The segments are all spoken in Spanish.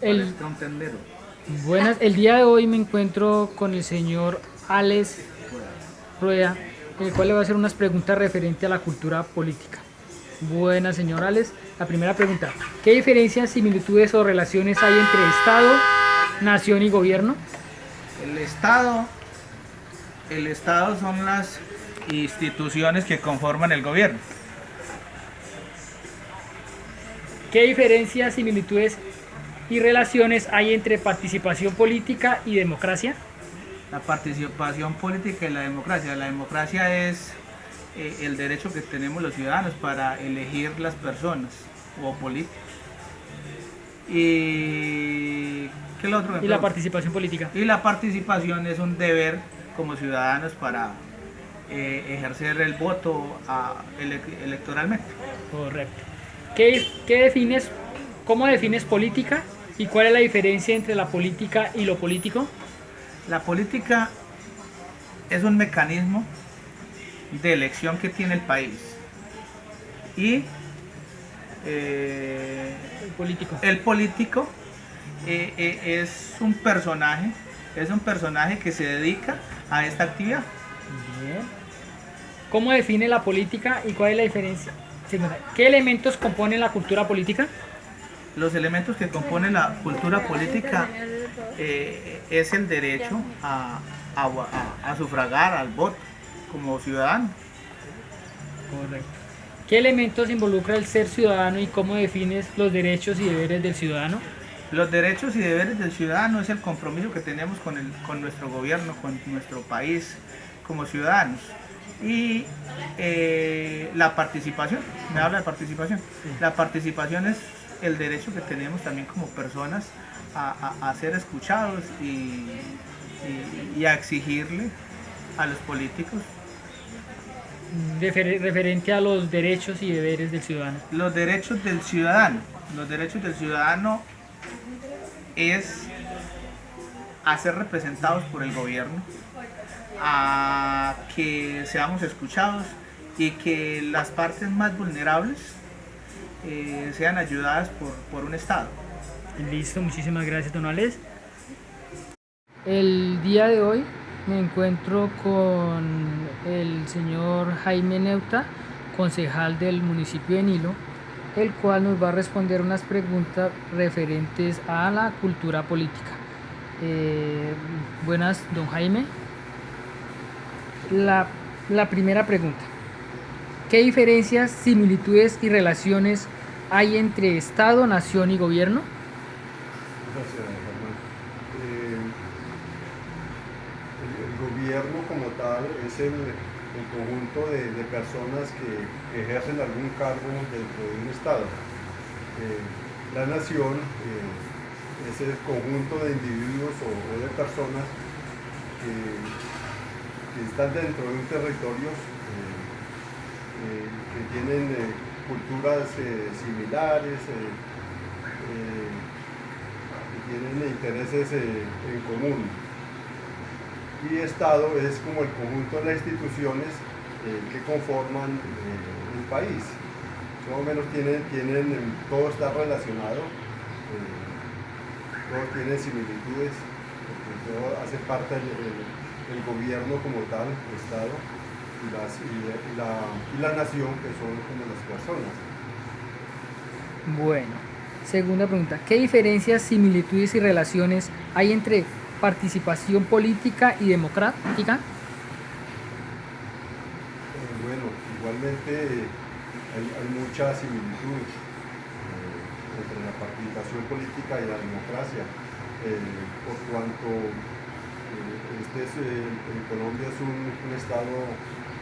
El, Parezca un tendero. buenas, el día de hoy me encuentro con el señor Alex Rueda, el cual le va a hacer unas preguntas referente a la cultura política. Buenas, señor Alex. La primera pregunta, ¿qué diferencias, similitudes o relaciones hay entre Estado, nación y gobierno? El Estado, el Estado son las instituciones que conforman el gobierno. ¿Qué diferencias, similitudes y relaciones hay entre participación política y democracia? La participación política y la democracia. La democracia es el derecho que tenemos los ciudadanos para elegir las personas o políticos. ¿Y qué es lo otro que me Y la pregunta? participación política. Y la participación es un deber como ciudadanos para ejercer el voto electoralmente. Correcto. ¿Qué defines, cómo defines política y cuál es la diferencia entre la política y lo político? La política es un mecanismo de elección que tiene el país y El político. el político es un personaje que se dedica a esta actividad. Bien. ¿Cómo define la política y cuál es la diferencia? Segunda, ¿qué elementos componen la cultura política? Los elementos que componen la cultura política es el derecho a sufragar al voto como ciudadano. Correcto. ¿Qué elementos involucra el ser ciudadano y cómo defines los derechos y deberes del ciudadano? Los derechos y deberes del ciudadano es el compromiso que tenemos con nuestro gobierno, con nuestro país como ciudadanos. Y la participación, me habla de participación. La participación es el derecho que tenemos también como personas a ser escuchados y a exigirle a los políticos Referente a los derechos y deberes del ciudadano. los derechos del ciudadano. Los derechos del ciudadano es a ser representados por el gobierno, a que seamos escuchados y que las partes más vulnerables sean ayudadas por un Estado. Listo, muchísimas gracias, don Alex. El día de hoy me encuentro con el señor Jaime Neuta, concejal del municipio de Nilo, el cual nos va a responder unas preguntas referentes a la cultura política. Buenas, don Jaime. La primera pregunta. ¿Qué diferencias, similitudes y relaciones hay entre Estado, nación y gobierno? Gracias, Germán. El gobierno como tal es el conjunto de personas que ejercen algún cargo dentro de un Estado. La nación es el conjunto de individuos o de personas que están dentro de un territorio que tienen culturas similares, tienen intereses en común. Y Estado es como el conjunto de las instituciones que conforman el país. Más o menos todo está relacionado, todo tiene similitudes, porque todo hace parte del gobierno como tal, el Estado, y la nación, que son como las personas. Bueno, segunda pregunta. ¿Qué diferencias, similitudes y relaciones hay entre participación política y democrática? Bueno, igualmente hay mucha similitud entre la participación política y la democracia, por cuanto en Colombia es un Estado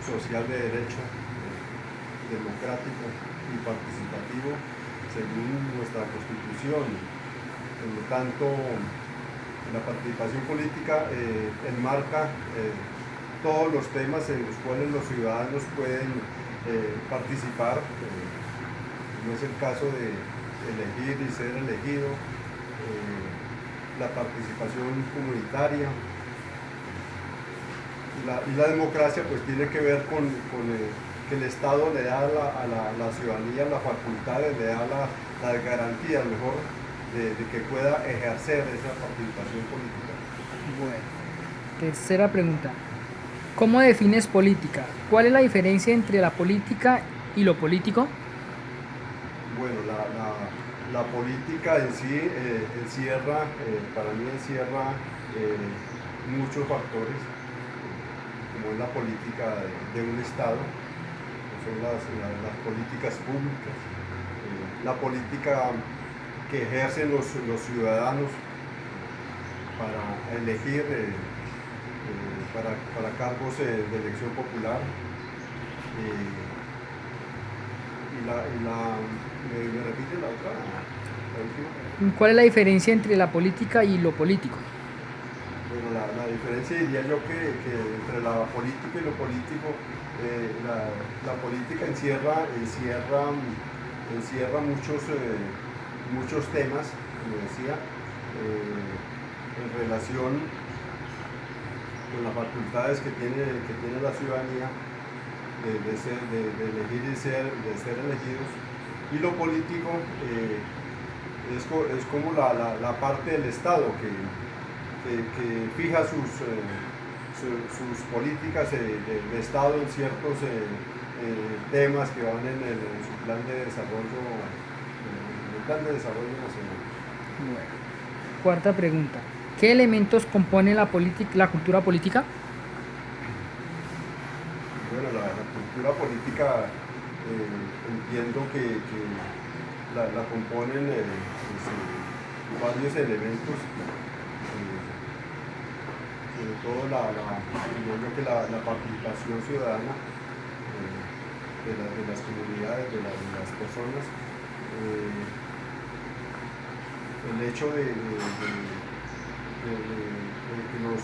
social de derecho, democrático y participativo según nuestra Constitución. Por lo tanto, la participación política enmarca todos los temas en los cuales los ciudadanos pueden participar. No es el caso de elegir y ser elegido, la participación comunitaria. Y la democracia pues tiene que ver con que el Estado le da a la ciudadanía las facultades, le da las garantías mejor de que pueda ejercer esa participación política. Bueno, tercera pregunta. ¿Cómo defines política? ¿Cuál es la diferencia entre la política y lo político? Bueno, la política en sí encierra, para mí encierra muchos factores, como es la política de un Estado, que son las políticas públicas, la política que ejercen los ciudadanos para elegir para cargos de elección popular. ¿Me repite la otra? La última. ¿Cuál es la diferencia entre la política y lo político? Bueno, la diferencia diría yo que entre la política y lo político, la política encierra muchos temas, como decía, en relación con las facultades que tiene la ciudadanía de elegir y de ser elegidos. Y lo político es como la parte del Estado que fija sus políticas de Estado en ciertos temas que van en su plan de desarrollo, nacional. Bueno. Cuarta pregunta. ¿Qué elementos componen la cultura política? Bueno, la cultura política entiendo que la componen varios elementos, sobre todo yo creo que la participación ciudadana de las comunidades, de las personas, el hecho de que los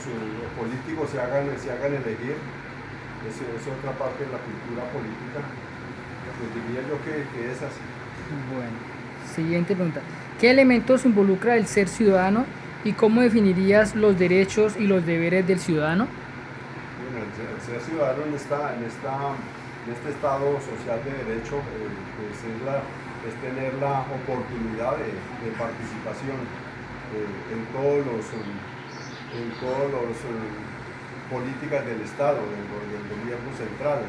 políticos se hagan elegir. Es otra parte de la cultura política. Pues diría yo que es así. Bueno, siguiente pregunta. ¿Qué elementos involucra el ser ciudadano y cómo definirías los derechos y los deberes del ciudadano? Bueno, el ser ciudadano en este estado social de derecho pues es tener la oportunidad de participación en todos los políticas del Estado, del gobierno central.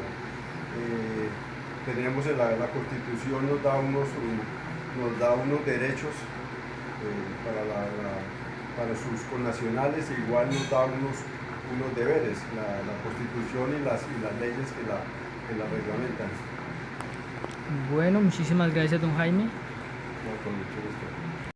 Tenemos la Constitución nos da unos derechos para sus connacionales, e igual nos da unos deberes, la Constitución y las leyes que la reglamentan. Bueno, muchísimas gracias, don Jaime. No, con mucho gusto.